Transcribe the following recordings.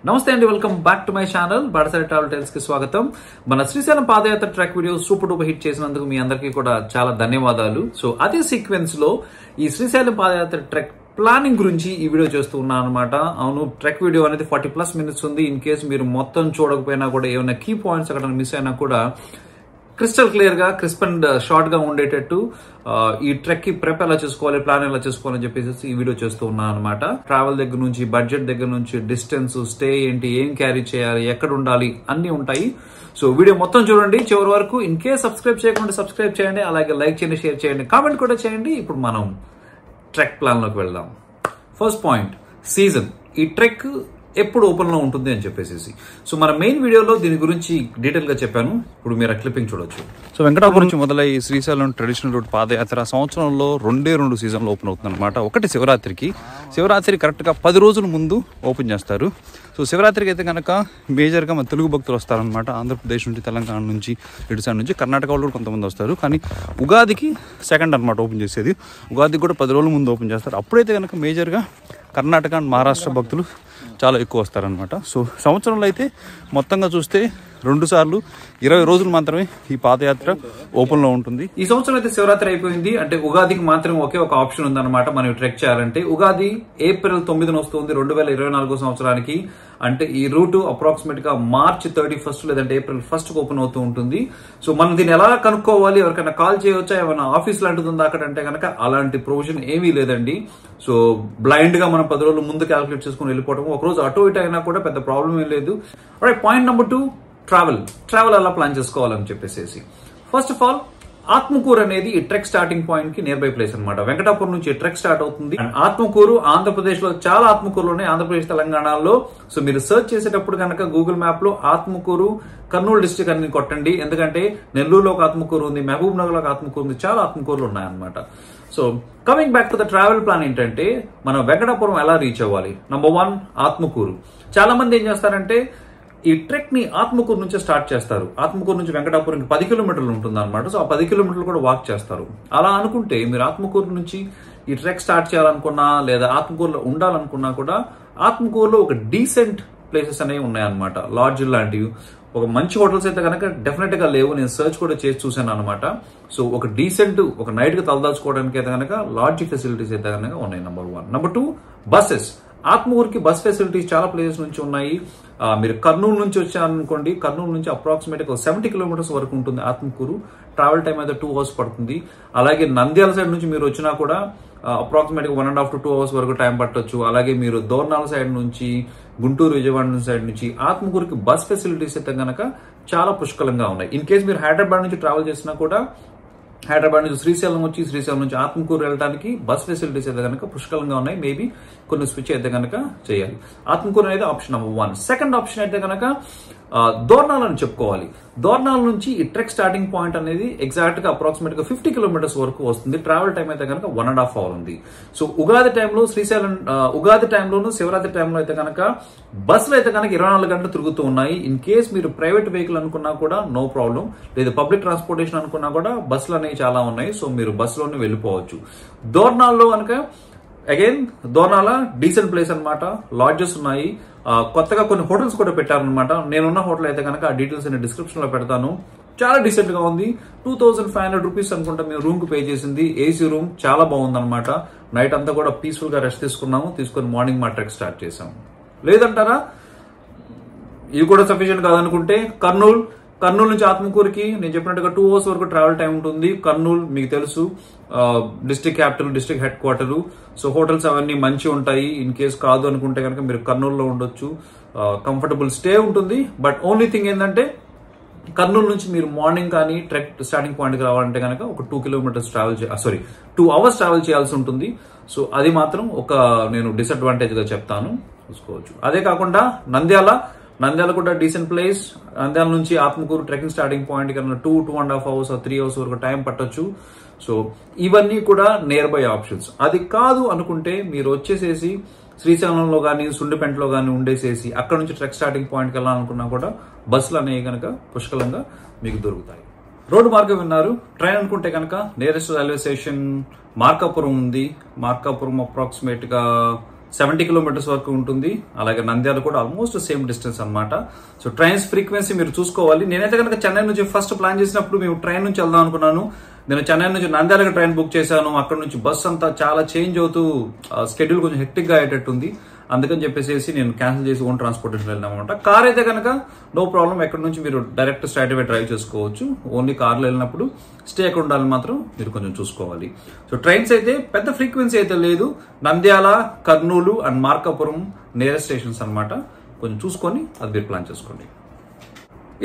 నమస్తే అండి, welcome back to my channel Batasari travel tales కి స్వాగతం. మన శ్రీశైలం పాదయాత్ర track video super duper hit చేసినందుకు మీ అందరికీ కూడా చాలా ధన్యవాదాలు. సో అదే సీక్వెన్స్ లో ఈ శ్రీశైలం పాదయాత్ర ట్రెక్ ప్లానింగ్ గురించి ఈ వీడియో చేస్తూ ఉన్నాను అనమాట. అవును, ట్రెక్ వీడియో అనేది 40+ మినిట్స్ ఉంది. ఇన్ కేసు మీరు మొత్తం చూడకపోయినా కూడా ఏమైనా కీ పాయింట్స్ అక్కడ మిస్ అయినా కూడా క్రిస్టల్ క్లియర్ గా, క్రిస్ప్ అండ్ షార్ట్ గా ఉండేటట్టు ఈ ట్రెక్ కి ప్రెప్ ఎలా చేసుకోవాలి, ప్లాన్ ఎలా చేసుకోవాలని చెప్పేసి ఈ వీడియో చేస్తూ ఉన్నాను అనమాట. ట్రావెల్ దగ్గర నుంచి, బడ్జెట్ దగ్గర నుంచి, డిస్టెన్స్, స్టే ఏంటి, ఏం క్యారీ చేయాలి, ఎక్కడ ఉండాలి, అన్ని ఉంటాయి. సో వీడియో మొత్తం చూడండి చివరి వరకు. ఇన్ కేస్ సబ్స్క్రైబ్ చేయకుండా సబ్స్క్రైబ్ చేయండి, అలాగే లైక్ చేయండి, షేర్ చేయండి, కామెంట్ కూడా చేయండి. ఇప్పుడు మనం ట్రెక్ ప్లాన్ లోకి వెళ్దాం. First point, season. ఈ ట్రెక్ ఎప్పుడు ఓపెన్ లో ఉంటుంది అని చెప్పేసి. సో మన మెయిన్ వీడియోలో దీని గురించి డీటెయిల్ గా చెప్పాను. ఇప్పుడు మీరు క్లిప్పింగ్ చూడొచ్చు. సో వెంకటాపురం నుంచి మొదలై శ్రీశైలం ట్రెడిషనల్ రూట్ పాదయాత్ర సంవత్సరంలో రెండు సీజన్లు ఓపెన్ అవుతుంది అనమాట. ఒకటి శివరాత్రి కరెక్ట్ గా 10 రోజుల ముందు ఓపెన్ చేస్తారు. సో శివరాత్రికి అయితే కనుక మేజర్ గా మన తెలుగు భక్తులు వస్తారనమాట. ఆంధ్రప్రదేశ్ నుంచి, తెలంగాణ నుంచి, ఇటు సైడ్ నుంచి, కర్ణాటక వాళ్ళు కూడా కొంతమంది వస్తారు. కానీ ఉగాదికి సెకండ్ అనమాట ఓపెన్ చేసేది. ఉగాదికి కూడా 10 రోజుల ముందు ఓపెన్ చేస్తారు. అప్పుడైతే కనుక మేజర్ గా కర్ణాటక అండ్ మహారాష్ట్ర భక్తులు చాలా ఎక్కువ వస్తారనమాట. సో సంవత్సరంలో అయితే మొత్తంగా చూస్తే 2 సార్లు 20 రోజులు మాత్రమే ఈ పాదయాత్ర ఓపెన్ లో ఉంటుంది. ఈ సంవత్సరం అయితే శివరాత్రి అయిపోయింది. అంటే ఉగాదికి మాత్రం ఒకే ఒక ఆప్షన్ ఉందన్నమాట మనం ట్రెక్ చేయాలంటే. ఉగాది ఏప్రిల్ 9న వస్తుంది 2024 సంవత్సరానికి. అంటే ఈ రూట్ అప్రాక్సిమేట్ గా మార్చ్ 31 లేదంటే ఏప్రిల్ 1 ఓపెన్ అవుతూ ఉంటుంది. సో మనం దీన్ని ఎలా కనుక్కోవాలి, ఎవరికైనా కాల్ చేయవచ్చా, ఏమైనా ఆఫీస్ లాంటిది ఉందా అక్కడ అంటే కనుక అలాంటి ప్రొవిజన్ ఏమీ లేదండి. సో బ్లైండ్ గా మనం 10 రోజుల ముందు క్యాల్కులేట్ చేసుకుని వెళ్ళిపోవడం, ఒక రోజు అటు ఇటు అయినా కూడా పెద్ద ప్రాబ్లం ఏం లేదు. పాయింట్ నెంబర్ 2, ట్రావెల్ ఎలా ప్లాన్ చేసుకోవాలని చెప్పేసి. ఫస్ట్ ఆఫ్ ఆల్, ఆత్మకూరు అనేది ఈ ట్రెక్ స్టార్టింగ్ పాయింట్ కి నియర్ బై ప్లేస్ అనమాట. వెంకటాపురం నుంచి ట్రెక్ స్టార్ట్ అవుతుంది. ఆత్మకూరు ఆంధ్రప్రదేశ్ లో చాలా ఆత్మకూరులు ఉన్నాయి, ఆంధ్రప్రదేశ్ తెలంగాణలో. సో మీరు సర్చ్ చేసేటప్పుడు కనుక గూగుల్ మ్యాప్ లో ఆత్మకూరు కర్నూలు డిస్ట్రిక్ట్ అని కొట్టండి. ఎందుకంటే నెల్లూరులో ఒక ఆత్మకూరు ఉంది, మహబూబ్ నగర్ లో ఒక ఆత్మకూరు ఉంది, చాలా ఆత్మకూరులు ఉన్నాయన్నమాట. So coming back to the travel plan ఏంటంటే, మనం వెంకటాపురం ఎలా రీచ్ అవ్వాలి. నంబర్ 1, ఆత్మకూరు. చాలా మంది ఏం చేస్తారంటే ఈ ట్రెక్ ని ఆత్మకూరు నుంచి స్టార్ట్ చేస్తారు. ఆత్మకూరు నుంచి వెంకటాపురంకి 10 కిలోమీటర్లు ఉంటుంది అనమాట. సో ఆ 10 కిలోమీటర్లు కూడా వాక్ చేస్తారు. అలా అనుకుంటే మీరు ఆత్మకూరు నుంచి ఈ ట్రెక్ స్టార్ట్ చేయాలనుకున్నా, లేదా ఆత్మకూరులో ఉండాలనుకున్నా కూడా ఆత్మకూరులో ఒక డీసెంట్ ప్లేసెస్ అనేవి ఉన్నాయన్నమాట. లాడ్జ్ లాంటివి, ఒక మంచి హోటల్స్ అయితే కనుక డెఫినెట్ గా లేవు. నేను సర్చ్ కూడా చేసి చూసాను అనమాట. సో ఒక డీసెంట్, ఒక నైట్ కి తలదాచుకోవడానికి అయితే కనుక లాడ్జ్ ఫెసిలిటీస్ అయితే కనుక ఉన్నాయి. నంబర్ 1. Number 2, buses. ఆత్మకూరుకి బస్ ఫెసిలిటీస్ చాలా ప్లేసెస్ నుంచి ఉన్నాయి. మీరు కర్నూలు నుంచి వచ్చారనుకోండి, కర్నూలు నుంచి అప్రాక్సిమేట్ గా 70 కిలోమీటర్స్ వరకు ఉంటుంది ఆత్మకూరు. ట్రావెల్ టైం అయితే 2 అవర్స్ పడుతుంది. అలాగే నంద్యాల సైడ్ నుంచి మీరు వచ్చినా కూడా అప్రాక్సిమేట్ గా 1.5 to 2 అవర్స్ వరకు టైం పట్టొచ్చు. అలాగే మీరు దోర్నాల సైడ్ నుంచి, గుంటూరు, విజయవాడ సైడ్ నుంచి ఆత్మకూరుకి బస్ ఫెసిలిటీస్ అయితే కనుక చాలా పుష్కలంగా ఉన్నాయి. ఇన్ కేసు మీరు హైదరాబాద్ నుంచి ట్రావెల్ చేసినా కూడా, హైదరాబాద్ నుంచి శ్రీశైలం వచ్చి, శ్రీశైలం నుంచి ఆత్మకూరు వెళ్ళడానికి బస్ ఫెసిలిటీస్ అయితే కనుక పుష్కలంగా ఉన్నాయి. మేబీ కొన్ని స్విచ్ అయితే కనుక చేయాలి. ఆత్మకూరు అనేది ఆప్షన్ నంబర్ 1. సెకండ్ ఆప్షన్ అయితే కనుక దోర్నాల్ అని చెప్పుకోవాలి. దోర్నాల్ నుంచి ఈ ట్రెక్ స్టార్టింగ్ పాయింట్ అనేది ఎగ్జాక్ట్ గా అప్రాక్సిమేట్ గా 50 కిలోమీటర్స్ వరకు వస్తుంది. ట్రావెల్ టైం అయితే కనుక 1.5 అవర్ ఉంది. సో ఉగాది టైంలో శ్రీశైలం, ఉగాది టైంలోను శివరాత్రి టైంలో అయితే కనుక బస్సులు అయితే కనుక 24 గంటలు తిరుగుతూ ఉన్నాయి. ఇన్ కేస్ మీరు ప్రైవేట్ వెహికల్ అనుకున్నా కూడా నో ప్రాబ్లం, లేదా పబ్లిక్ ట్రాన్స్పోర్టేషన్ అనుకున్నా కూడా బస్సులు అనేవి చాలా ఉన్నాయి. సో మీరు బస్సులోనే వెళ్ళిపోవచ్చు. దోర్నాల్లో కనుక అగైన్ దోర్నాల డీసెంట్ ప్లేస్ అనమాట. లాడ్జెస్ ఉన్నాయి. కొత్తగా కొన్ని హోటల్స్ కూడా పెట్టారనమాట. నేనున్న హోటల్ అయితే కనుక ఆ డీటెయిల్స్ నేను డిస్క్రిప్షన్ లో పెడతాను. చాలా డీసెంట్ గా ఉంది. 2500 రూపీస్ అనుకుంటా మేము రూమ్ కు పే చేసింది. ఏసీ రూమ్ చాలా బాగుంది అనమాట. నైట్ అంతా కూడా పీస్ఫుల్ గా రెస్ట్ తీసుకొని మార్నింగ్ మా ట్రెక్ స్టార్ట్ చేసాము. లేదంటారా, ఇది కూడా సఫిషియెంట్ కాదనుకుంటే కర్నూలు నుంచి ఆత్మకూరుకి నేను చెప్పినట్టుగా 2 అవర్స్ వరకు ట్రావెల్ టైం ఉంటుంది. కర్నూలు మీకు తెలుసు, district capital, district head quarter. So hotels అవన్నీ మంచి ఉంటాయి. ఇన్ కేసు కాదు అనుకుంటే కనుక మీరు కర్నూలులో ఉండొచ్చు. కంఫర్టబుల్ స్టే ఉంటుంది. బట్ ఓన్లీ థింగ్ ఏంటంటే, కర్నూలు నుంచి మీరు మార్నింగ్ కానీ ట్రెక్ స్టార్టింగ్ పాయింట్ కి రావాలంటే కనుక ఒక 2 అవర్స్ ట్రావెల్ చేయాల్సి ఉంటుంది. సో అది మాత్రం ఒక నేను డిసడ్వాంటేజ్ గా చెప్తాను, చూసుకోవచ్చు. అదే కాకుండా నంద్యాల కూడా డీసెంట్ ప్లేస్. నంద్యాల నుంచి ఆత్మకూరు ట్రెకింగ్ స్టార్టింగ్ పాయింట్ కన్నా 2.5 అవర్స్ 3 అవర్స్ వరకు టైం పట్టొచ్చు. సో ఇవన్నీ కూడా నియర్ బై ఆప్షన్స్. అది కాదు అనుకుంటే మీరు వచ్చేసేసి శ్రీశైలంలో కానీ, సుండిపెంటలో కానీ ఉండేసేసి అక్కడ నుంచి ట్రెక్ స్టార్టింగ్ పాయింట్కి వెళ్ళాలనుకున్నా కూడా బస్సులు అనేవి కనుక పుష్కలంగా మీకు దొరుకుతాయి. రోడ్డు మార్గం విన్నారు. ట్రైన్ అనుకుంటే కనుక నియరెస్ట్ రైల్వే స్టేషన్ మార్కాపురం ఉంది. మార్కాపురం అప్రాక్సిమేట్ గా 70 కిలోమీటర్స్ వరకు ఉంటుంది. అలాగే నంద్యాల కూడా ఆల్మోస్ట్ సేమ్ డిస్టెన్స్ అనమాట. సో ట్రైన్స్ ఫ్రీక్వెన్సీ మీరు చూసుకోవాలి. నేనైతే కనుక చెన్నై నుంచి ఫస్ట్ ప్లాన్ చేసినప్పుడు మేము ట్రైన్ నుంచి వెళ్దాం అనుకున్నాను. నేను చెన్నై నుంచి నంద్యాలకు ట్రైన్ బుక్ చేశాను. అక్కడ నుంచి బస్ అంతా చాలా చేంజ్ అవుతూ షెడ్యూల్ కొంచెం హెక్టిక్ గా అయ్యేటట్టుంది. అందుకని చెప్పేసి నేను క్యాన్సిల్ చేసి ఓన్ ట్రాన్స్పోర్టేషన్ వెళ్ళాం అనమాట. కార్ అయితే కనుక నో ప్రాబ్లం, ఎక్కడ నుంచి మీరు డైరెక్ట్ స్ట్రైట్ అవే డ్రైవ్ చేసుకోవచ్చు. ఓన్లీ కార్లో వెళ్ళినప్పుడు స్టే ఎక్కడ ఉండాలని మాత్రం మీరు కొంచెం చూసుకోవాలి. సో ట్రైన్స్ అయితే పెద్ద ఫ్రీక్వెన్సీ అయితే లేదు. Nandyal, Kurnool and Markapuram nearest stations అనమాట. కొంచెం చూసుకొని అది మీరు ప్లాన్ చేసుకోండి.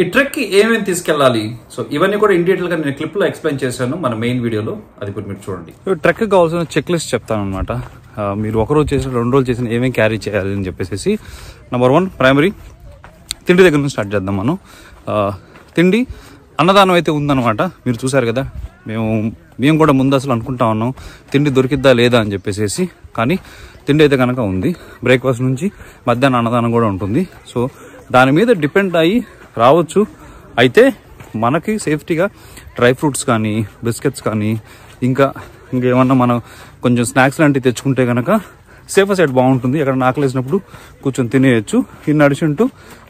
ఈ ట్రెక్ కి ఏమేమి తీసుకెళ్ళాలి, సో ఇవన్నీ కూడా ఇన్ డీటెయిల్ గా నేను క్లిప్ లో ఎక్స్ప్లెయిన్ చేశాను మన మెయిన్ వీడియోలో. అది ఇప్పుడు మీరు చూడండి. ట్రెక్ కి కావాల్సిన చెక్ లిస్ట్ చెప్తాను అనమాట. మీరు ఒకరోజు చేసిన 2 రోజులు చేసిన ఏమేమి క్యారీ చేయాలి అని చెప్పేసి. నెంబర్ 1 ప్రైమరీ తిండి దగ్గర నుంచి స్టార్ట్ చేద్దాం మనం. తిండి అన్నదానం అయితే ఉందన్నమాట. మీరు చూసారు కదా, మేము కూడా ముందు అసలు అనుకుంటా ఉన్నాం తిండి దొరికిద్దా లేదా అని చెప్పేసి. కానీ తిండి అయితే కనుక ఉంది. బ్రేక్ఫాస్ట్ నుంచి మధ్యాహ్నం అన్నదానం కూడా ఉంటుంది. సో దాని మీద డిపెండ్ అయ్యి రావచ్చు. అయితే మనకి సేఫ్టీగా డ్రై ఫ్రూట్స్ కానీ, బిస్కెట్స్ కానీ, ఇంకేమన్నా మనం కొంచెం స్నాక్స్ లాంటివి తెచ్చుకుంటే కనుక సేఫర్ సైడ్ బాగుంటుంది. ఎక్కడ ఆకలేసినప్పుడు కూర్చొని తినేయచ్చు. ఇన్ అడిషన్ టు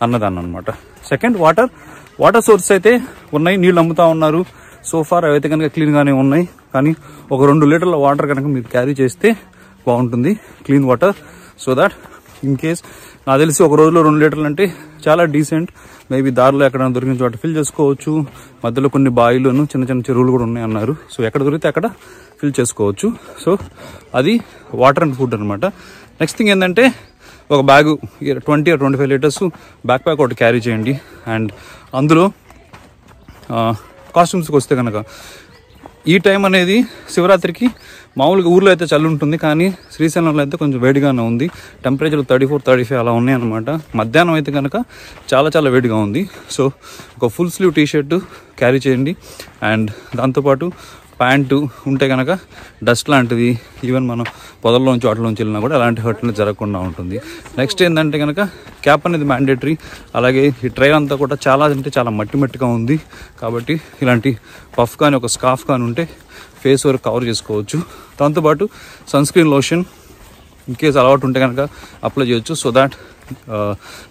అన్నదానం అనమాట. సెకండ్ వాటర్ సోర్స్ అయితే ఉన్నాయి, నీళ్ళు అమ్ముతా ఉన్నారు. సోఫార్ అవైతే కనుక క్లీన్ గానే ఉన్నాయి. కానీ ఒక 2 లీటర్ల వాటర్ కనుక మీరు క్యారీ చేస్తే బాగుంటుంది, clean water. So that in case నాకు తెలిసి ఒక రోజులో 2 లీటర్లు అంటే చాలా డీసెంట్. మేబీ దారిలో ఎక్కడ దొరికిన చోట ఫిల్ చేసుకోవచ్చు. మధ్యలో కొన్ని బాయిలను చిన్న చిన్న చెరువులు కూడా ఉన్నాయి అన్నారు. సో ఎక్కడ దొరికితే అక్కడ ఫిల్ చేసుకోవచ్చు. సో అది వాటర్ అండ్ ఫుడ్ అనమాట. నెక్స్ట్ థింగ్ ఏంటంటే ఒక bag 20 or 25 litres back pack ఒకటి క్యారీ చేయండి. అండ్ అందులో కాస్ట్యూమ్స్కి వస్తే కనుక ఈ టైం అనేది శివరాత్రికి మామూలుగా ఊర్లో అయితే చలి ఉంటుంది, కానీ శ్రీశైలంలో అయితే కొంచెం వేడిగానే ఉంది. టెంపరేచర్ 34, 35 అలా ఉన్నాయి అనమాట. మధ్యాహ్నం అయితే కనుక చాలా చాలా వేడిగా ఉంది. సో ఒక ఫుల్ స్లీవ్ టీషర్ట్ క్యారీ చేయండి. అండ్ దాంతోపాటు ప్యాంటు ఉంటే కనుక డస్ట్ లాంటిది, ఈవెన్ మనం పొదల్లోంచి వాటిలోంచి వెళ్ళినా కూడా అలాంటి హర్ట్ అనేది జరగకుండా ఉంటుంది. నెక్స్ట్ ఏంటంటే కనుక క్యాప్ అనేది మ్యాండేటరీ. అలాగే ఈ ట్రైన్ అంతా కూడా చాలా అంటే చాలా మట్టిగా ఉంది. కాబట్టి ఇలాంటి పఫ్ కానీ ఒక స్కార్ఫ్ కానీ ఉంటే ఫేస్ వరకు కవర్ చేసుకోవచ్చు. దాంతోపాటు sunscreen lotion in case అలవాటు ఉంటే కనుక అప్లై చేయొచ్చు. సో దాట్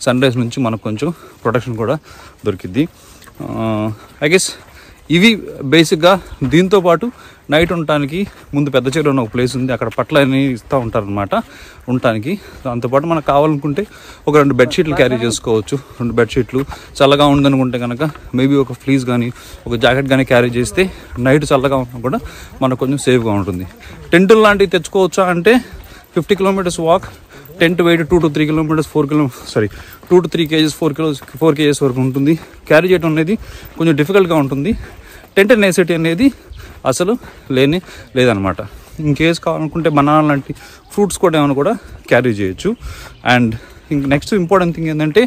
సన్ రైజ్ నుంచి మనకు కొంచెం ప్రొటెక్షన్ కూడా దొరికిద్ది. ఐ గెస్ ఇవి బేసిక్గా. దీంతో పాటు నైట్ ఉండటానికి ముందు పెద్ద చెరువు ఉన్న ఒక ప్లేస్ ఉంది, అక్కడ పట్ల అని ఇస్తూ ఉంటారనమాట ఉండటానికి. దాంతోపాటు మనకు కావాలనుకుంటే ఒక 2 బెడ్షీట్లు క్యారీ చేసుకోవచ్చు. 2 బెడ్షీట్లు చల్లగా ఉందనుకుంటే కనుక మేబీ ఒక ఫ్లీజ్ కానీ ఒక జాకెట్ కానీ క్యారీ చేస్తే నైట్ చల్లగా ఉన్నా కూడా మనకు కొంచెం సేఫ్గా ఉంటుంది. టెంటులు లాంటివి తెచ్చుకోవచ్చా అంటే 50 kilometres walk, tent weight 2 to 3 kilometres 2 to 3 kgs 4 kgs వరకు ఉంటుంది. క్యారీ చేయడం అనేది కొంచెం డిఫికల్ట్గా ఉంటుంది. టెంట్ నెసెసిటీ అనేది అసలు లేదనమాట. ఇన్ కేసు కావాలనుకుంటే బనానా లాంటి ఫ్రూట్స్ కూడా ఏమైనా కూడా క్యారీ చేయొచ్చు. అండ్ నెక్స్ట్ ఇంపార్టెంట్ థింగ్ ఏంటంటే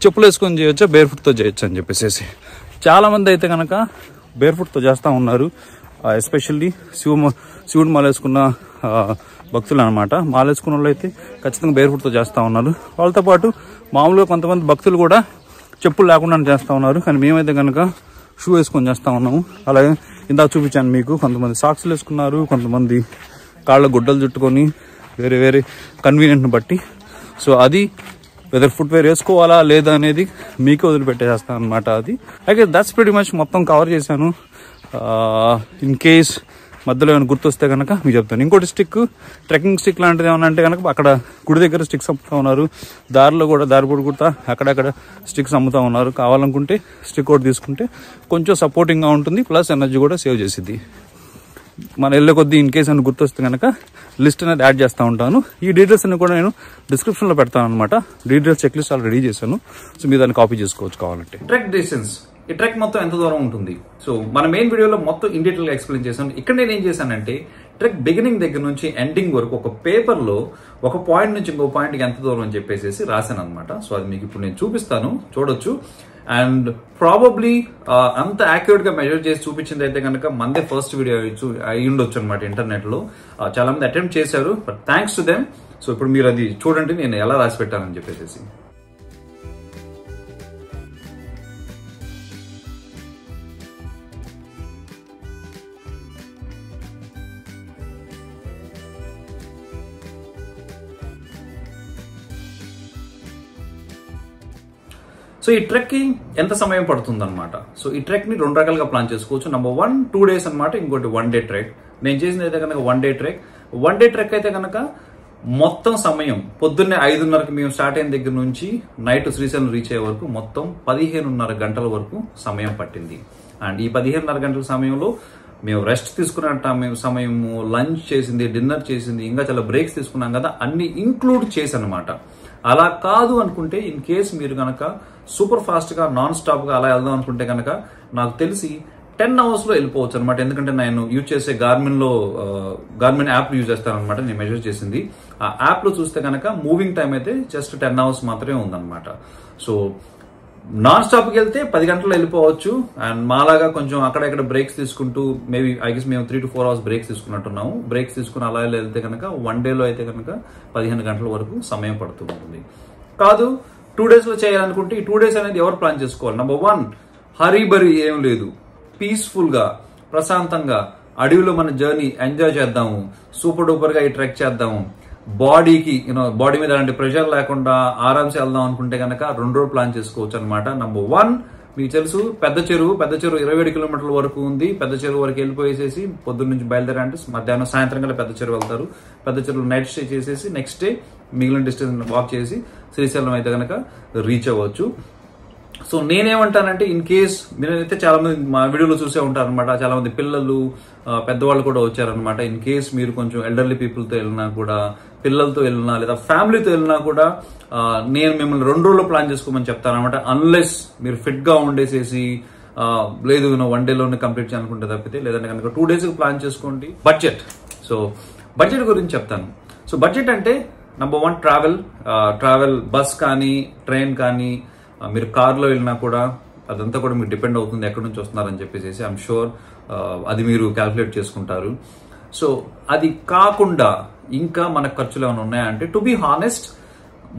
చెప్పులు వేసుకొని చేయొచ్చా, బేర్ ఫుట్తో చేయొచ్చు అని చెప్పేసి. చాలామంది అయితే కనుక బేర్ ఫుట్తో చేస్తూ ఉన్నారు. ఎస్పెషల్లీ శివుడు మాల వేసుకున్న భక్తులు అనమాట. మాలేసుకున్న వాళ్ళు అయితే ఖచ్చితంగా బేర్ ఫుట్తో చేస్తూ ఉన్నారు. వాళ్ళతో పాటు మామూలుగా కొంతమంది భక్తులు కూడా చెప్పులు లేకుండా చేస్తూ ఉన్నారు. కానీ మేమైతే కనుక షూ వేసుకొని చేస్తూ ఉన్నాము. అలాగే ఇందాక చూపించాను మీకు, కొంతమంది సాక్స్లు వేసుకున్నారు, కొంతమంది కాళ్ళ గుడ్డలు చుట్టుకొని వేరే కన్వీనియంట్ని బట్టి. సో అది వెదర్ ఫుట్వేర్ వేసుకోవాలా లేదా అనేది మీకే వదిలిపెట్టేస్తాను అనమాట. అది అయితే దట్స్ ప్రిటీ మచ్ మొత్తం కవర్ చేశాను. ఇన్ కేస్ మధ్యలో ఏమైనా గుర్తొస్తే కనుక మీకు చెప్తాను. ఇంకోటి ట్రెక్కింగ్ స్టిక్ లాంటిది ఏమన్నా అంటే కనుక అక్కడ గుడి దగ్గర స్టిక్స్ అమ్ముతూ ఉన్నారు. దారిలో కూడా దారి పొడుగుతా అక్కడక్కడ స్టిక్స్ అమ్ముతూ ఉన్నారు. కావాలనుకుంటే స్టిక్ ఒకటి తీసుకుంటే కొంచెం సపోర్టింగ్గా ఉంటుంది, ప్లస్ ఎనర్జీ కూడా సేవ్ చేసిద్ది. మన వెళ్ళే కొద్దీ ఇన్ కేస్ అని గుర్తొస్తే కనుక లిస్ట్ అనేది యాడ్ చేస్తూ ఉంటాను. ఈ డీటెయిల్స్ అన్ని కూడా నేను డిస్క్రిప్షన్లో పెడతాను అనమాట. డీటెయిల్స్ చెక్ లిస్ట్ ఆల్రెడీ చేశాను. సో మీరు దాన్ని కాపీ చేసుకోవచ్చు కావాలంటే. ట్రెక్ డిస్టెన్స్, ఈ ట్రెక్ మొత్తం ఎంత దూరం ఉంటుంది, సో మన మెయిన్ వీడియోలో మొత్తం ఇన్ డీటెయిల్ గా ఎక్స్ప్లెయిన్ చేశాను. ఇక్కడ నేను ఏం చేశానంటే ట్రెక్ బిగినింగ్ దగ్గర నుంచి ఎండింగ్ వరకు ఒక పేపర్లో ఒక పాయింట్ నుంచి ఇంకో పాయింట్కి ఎంత దూరం అని చెప్పేసి రాశాను అనమాట. సో అది మీకు ఇప్పుడు నేను చూపిస్తాను, చూడొచ్చు. అండ్ ప్రాబబ్లీ అంత యాక్యురేట్ గా మెజర్ చేసి చూపించింది అయితే కనుక మందే ఫస్ట్ వీడియో అయి ఉండొచ్చు అనమాట. ఇంటర్నెట్ లో చాలా మంది అటెంప్ట్ చేశారు, but thanks to them. So ఇప్పుడు మీరు అది చూడండి నేను ఎలా రాసి పెట్టానని చెప్పేసి. సో ఈ ట్రెక్ కి ఎంత సమయం పడుతుంది అనమాట. సో ఈ ట్రెక్ ని 2 రకాలుగా ప్లాన్ చేసుకోవచ్చు. నెంబర్ 1 2 days అనమాట, ఇంకోటి 1 day ట్రెక్. నేను చేసింది అయితే కనుక 1 day ట్రెక్. 1 day ట్రెక్ అయితే కనుక మొత్తం సమయం పొద్దున్నే 5:30కి మేము స్టార్ట్ అయిన దగ్గర నుంచి నైట్ శ్రీశైలం రీచ్ అయ్యే వరకు మొత్తం 15:30 గంటల వరకు సమయం పట్టింది. అండ్ ఈ 15:30 గంటల సమయంలో మేము రెస్ట్ తీసుకున్న సమయము, లంచ్ చేసింది, డిన్నర్ చేసింది, ఇంకా చాలా బ్రేక్స్ తీసుకున్నాం కదా, అన్ని ఇంక్లూడ్ చేసి అనమాట. అలా కాదు అనుకుంటే, ఇన్ కేస్ మీరు కనుక సూపర్ ఫాస్ట్ గా నాన్ స్టాప్ గా అలా వెళ్దాం అనుకుంటే కనుక నాకు తెలిసి 10 hours లో వెళ్ళిపోవచ్చు అనమాట. ఎందుకంటే నేను యూజ్ చేసే గార్మిన్ యాప్ యూజ్ చేస్తాను అనమాట. నేను మెజర్ చేసింది ఆ యాప్ లో చూస్తే కనుక మూవింగ్ టైం అయితే జస్ట్ 10 hours మాత్రమే ఉందన్నమాట. సో నాన్ స్టాప్ కి వెళ్తే 10 గంటలు వెళ్ళిపోవచ్చు. అండ్ మాలాగా కొంచెం అక్కడ ఇక్కడ బ్రేక్స్ తీసుకుంటూ మేబీ ఐ గెస్ మేము 3 to 4 hours బ్రేక్స్ తీసుకున్నట్టున్నాము. బ్రేక్స్ తీసుకుని అలా వెళ్తే కనుక 1 day లో అయితే కనుక 15 గంటల వరకు సమయం పడుతూ ఉంటుంది. కాదు 2 days లో చేయాలనుకుంటే ఈ 2 days అనేది ఎవరు ప్లాన్ చేసుకోవాలి? నెంబర్ 1 హరీబరీ ఏం లేదు, పీస్ఫుల్ గా ప్రశాంతంగా అడవిలో మన జర్నీ ఎంజాయ్ చేద్దాము, సూపర్ డూపర్ గా ఈ ట్రెక్ చేద్దాము, బాడీకి బాడీ మీద అలాంటి ప్రెషర్ లేకుండా ఆరామ్స్ వెళ్దాం అనుకుంటే కనుక 2 రోజులు ప్లాన్ చేసుకోవచ్చు అనమాట. నెంబర్ 1 మీకు తెలుసు పెద్ద చెరువు 27 kilometers వరకు ఉంది. పెద్ద చెరువు వరకు వెళ్ళిపోయేసేసి పొద్దున్న నుంచి బయలుదేరంటే మధ్యాహ్నం సాయంత్రం కల్లా పెద్ద చెరువు వెళ్తారు. పెద్ద చెరువు నైట్ స్టే చేసేసి నెక్స్ట్ డే మిగిలిన డిస్టెన్స్ వాక్ చేసి శ్రీశైలం అయితే కనుక రీచ్ అవ్వచ్చు. సో నేనేమంటానంటే, ఇన్ కేస్ మీరైతే చాలా మంది మా వీడియోలో చూసే ఉంటారు అనమాట, చాలా మంది పిల్లలు పెద్దవాళ్ళు కూడా వచ్చారనమాట. ఇన్ కేస్ మీరు కొంచెం ఎల్డర్లీ పీపుల్తో వెళ్ళినా కూడా, పిల్లలతో వెళ్ళినా లేదా ఫ్యామిలీతో వెళ్ళినా కూడా నేను మిమ్మల్ని 2 రోజుల్లో ప్లాన్ చేసుకోమని చెప్తాను అనమాట. అన్లెస్ మీరు ఫిట్ గా ఉండేసేసి లేదు 1 day లోనే కంప్లీట్ చేయాలనుకుంటే తప్పితే, లేదంటే కనుక 2 days ప్లాన్ చేసుకోండి. బడ్జెట్. సో బడ్జెట్ గురించి చెప్తాను. సో బడ్జెట్ అంటే నెంబర్ 1 ట్రావెల్ బస్ కానీ ట్రైన్ కానీ, మీరు కార్లో వెళ్ళినా కూడా అదంతా కూడా మీకు డిపెండ్ అవుతుంది ఎక్కడి నుంచి వస్తున్నారని చెప్పేసి. ఐఎమ్ షూర్ అది మీరు క్యాల్కులేట్ చేసుకుంటారు. సో అది కాకుండా ఇంకా మన ఖర్చులు ఏమైనా ఉన్నాయంటే, టు బి హానెస్ట్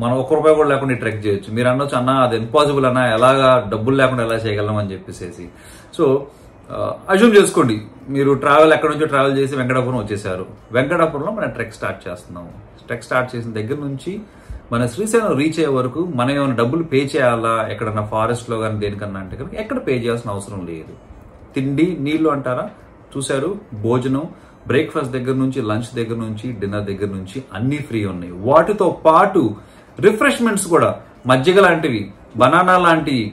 మనం ₹1 కూడా లేకుండా ట్రెక్ చేయొచ్చు. మీరు అనొచ్చు, అన్న అది ఇంపాసిబుల్ అన్న, ఎలాగా డబ్బులు లేకుండా ఎలా చేయగలం అని చెప్పేసి. సో అజ్యూమ్ చేసుకోండి మీరు ఎక్కడి నుంచో ట్రావెల్ చేసి వెంకటాపురం వచ్చేసారు. వెంకటాపురంలో మనం ట్రెక్ స్టార్ట్ చేస్తున్నాము. ట్రెక్ స్టార్ట్ చేసిన దగ్గర నుంచి మన శ్రీశైలం రీచ్ అయ్యే వరకు మనం ఏమైనా డబ్బులు పే చేయాలా ఎక్కడన్నా ఫారెస్ట్ లో కానీ దేనికన్నా అంటే కనుక ఎక్కడ పే చేయాల్సిన అవసరం లేదు. తిండి నీళ్లు అంటారా, చూశారు, భోజనం, బ్రేక్ఫాస్ట్ దగ్గర నుంచి, లంచ్ దగ్గర నుంచి, డిన్నర్ దగ్గర నుంచి అన్ని ఫ్రీ ఉన్నాయి. వాటితో పాటు రిఫ్రెష్మెంట్స్ కూడా, మజ్జిగ లాంటివి, బనానా లాంటివి,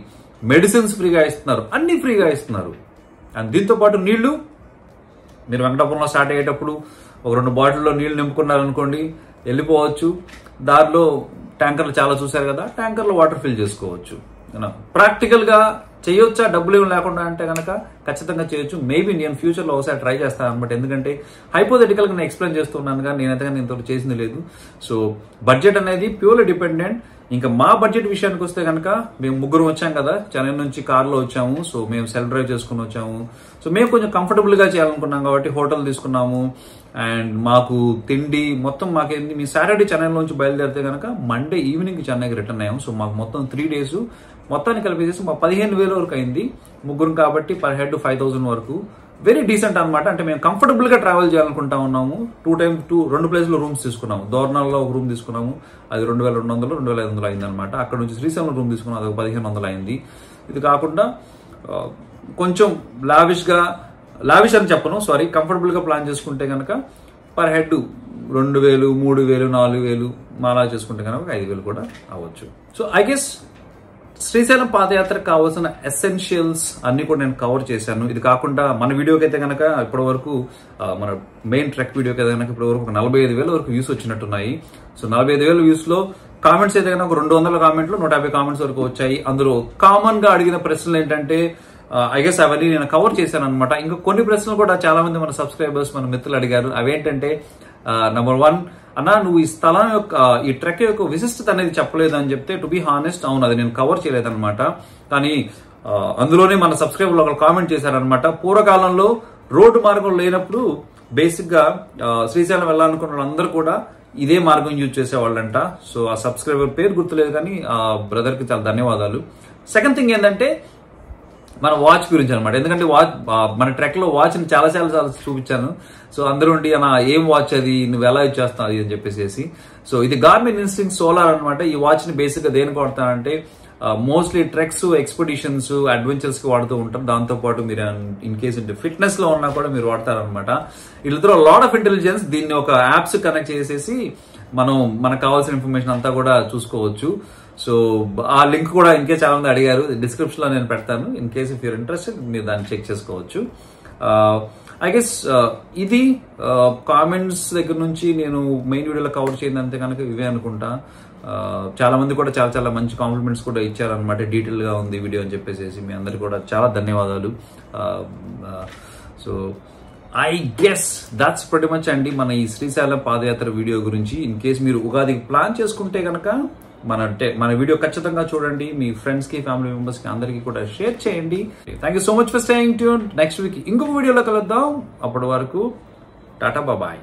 మెడిసిన్స్ ఫ్రీగా ఇస్తున్నారు, అన్ని ఫ్రీగా ఇస్తున్నారు. అండ్ దీంతో పాటు నీళ్లు, మీరు వెంకటాపురంలో స్టార్ట్ అయ్యేటప్పుడు ఒక 2 బాటిల్లో నీళ్లు నింపుకున్నారనుకోండి, వెళ్ళిపోవచ్చు. దారిలో ట్యాంకర్లు చాలా చూశారు కదా, ట్యాంకర్లో వాటర్ ఫిల్ చేసుకోవచ్చు. ప్రాక్టికల్ గా చేయొచ్చా డబ్బులు ఏమి లేకుండా అంటే కనుక ఖచ్చితంగా చేయొచ్చు. మేబీ నేను ఫ్యూచర్ లో ఒకసారి ట్రై చేస్తాను అనమాట. ఎందుకంటే హైపోథెటికల్ గా నేను ఎక్స్ప్లెయిన్ చేస్తున్నాను కానీ నేనైతే ఇంత చేసింది లేదు. సో బడ్జెట్ అనేది ప్యూర్లీ డిపెండెంట్. ఇంకా మా బడ్జెట్ విషయానికి వస్తే కనుక మేము 3 వచ్చాం కదా, చెన్నై నుంచి కార్లో వచ్చాము. సో మేము సెల్ఫ్ డ్రైవ్ చేసుకుని వచ్చాము. సో మేము కొంచెం కంఫర్టబుల్ గా చేయాలనుకున్నాం కాబట్టి హోటల్ తీసుకున్నాము. అండ్ మాకు తిండి మొత్తం మాకేంది, మీ సాటర్డే చెన్నైలోంచి బయలుదేరితే కనుక మండే ఈవినింగ్ చెన్నైకి రిటర్న్ అయ్యాము. సో మాకు మొత్తం 3 days మొత్తాన్ని కలిపేసి మా 15,000 వరకు అయింది. 3 కాబట్టి పర్ హెడ్ 5,000 వరకు. వెరీ డీసెంట్ అనమాట. అంటే మేము కంఫర్టబుల్ గా ట్రావెల్ చేయాలనుకుంటా ఉన్నాము. 2 ప్లేస్లో రూమ్స్ తీసుకున్నాము. దోర్నాల్లో ఒక రూమ్ తీసుకున్నాము, అది 2,200 2,500 అయింది అనమాట. అక్కడ నుంచి శ్రీశైలం రూమ్ తీసుకున్నాం, అది 1,500 అయింది. ఇది కాకుండా కొంచెం లావిష్ అని చెప్పను, సారీ, కంఫర్టబుల్ గా ప్లాన్ చేసుకుంటే కనుక పర్ హెడ్ 2,000 3,000 4,000 మాలా చేసుకుంటే కనుక 5,000 కూడా అవ్వచ్చు. సో ఐ గెస్ శ్రీశైలం పాదయాత్రకు కావాల్సిన ఎసెన్షియల్స్ అన్ని కూడా నేను కవర్ చేశాను. ఇది కాకుండా మన వీడియోకి అయితే కనుక ఇప్పటి వరకు, మన మెయిన్ ట్రెక్ వీడియోకి అయితే కనుక ఇప్పటి వరకు 45,000 వరకు వ్యూస్ వచ్చినట్టున్నాయి. సో 45,000 వ్యూస్ లో కామెంట్స్ అయితే కనుక 200 కామెంట్లు 150 కామెంట్స్ వరకు వచ్చాయి. అందులో కామన్ గా అడిగిన ప్రశ్నలు ఏంటంటే ఐ గెస్ అవన్నీ నేను కవర్ చేశాను అనమాట. ఇంకా కొన్ని ప్రశ్నలు కూడా చాలా మంది మన సబ్స్క్రైబర్స్, మన మిత్రులు అడిగారు. అవేంటంటే నెంబర్ 1, అన్నా నువ్వు ఈ స్థలం యొక్క, ఈ ట్రెక్ యొక్క విశిష్టత అనేది చెప్పలేదు అని చెప్తే, టు బి హానెస్ట్ అవును, అది నేను కవర్ చేయలేదన్నమాట. కానీ అందులోనే మన సబ్స్క్రైబర్లు ఒకరు కామెంట్ చేశారనమాట. పూర్వకాలంలో రోడ్డు మార్గం లేనప్పుడు బేసిక్ గా శ్రీశైలం వెళ్ళాలనుకున్న వాళ్ళందరూ కూడా ఇదే మార్గం యూజ్ చేసేవాళ్ళంట. సో ఆ సబ్స్క్రైబర్ పేరు గుర్తులేదు కానీ ఆ బ్రదర్ కి చాలా ధన్యవాదాలు. సెకండ్ థింగ్ ఏంటంటే మన వాచ్ గురించి అనమాట. ఎందుకంటే మన ట్రెక్ లో వాచ్ ని చాలా చూపించాను. సో అందరూ ఉండి అన్న ఏం వాచ్ అది, నువ్వు ఎలా యూజ్ చేస్తావు అని చెప్పేసి. సో ఇది గార్మిన్ ఇన్స్టింక్ట్ సోలార్ అనమాట. ఈ వాచ్ ని బేసిక్ గా దేనికి వాడతానంటే మోస్ట్లీ ట్రెక్స్, ఎక్స్పెడిషన్స్, అడ్వెంచర్స్ కి వాడుతూ ఉంటారు. దాంతో పాటు మీరు ఇన్ కేస్ ఫిట్నెస్ లో ఉన్నా కూడా మీరు వాడతారనమాట. ఇట్లా లాట్ ఆఫ్ ఇంటెలిజెన్స్. దీన్ని ఒక యాప్స్ కనెక్ట్ చేసేసి మనకు కావాల్సిన ఇన్ఫర్మేషన్ అంతా కూడా చూసుకోవచ్చు. సో ఆ లింక్ కూడా ఇన్ కేస్ చాలా మంది అడిగారు, డిస్క్రిప్షన్ లో నేను పెడతాను. In case if you're interested మీరు దాన్ని చెక్ చేసుకోవచ్చు. ఐ గెస్ ఇది కామెంట్స్ దగ్గర నుంచి నేను మెయిన్ వీడియోలో కవర్ చేయందంటే కనుక ఇవే అనుకుంటా. చాలా మంది కూడా చాలా చాలా మంచి కాంప్లిమెంట్స్ కూడా ఇచ్చారనమాట. డీటెయిల్ గా ఉంది వీడియో అని చెప్పేసి. మీ అందరికి కూడా చాలా ధన్యవాదాలు. సో ఐ గెస్ దాట్స్ ప్రతి మచ్ అండి మన ఈ శ్రీశైలం పాదయాత్ర వీడియో గురించి. ఇన్ కేస్ మీరు ఉగాదికి ప్లాన్ చేసుకుంటే కనుక మన వీడియో ఖచ్చితంగా చూడండి. మీ ఫ్రెండ్స్ కి, ఫ్యామిలీ మెంబర్స్ కి అందరికీ కూడా షేర్ చేయండి. Thank you so much for staying tune. Next week ఇంకొక వీడియోలో కలుద్దాం. అప్పటి వరకు టాటా బాయ్.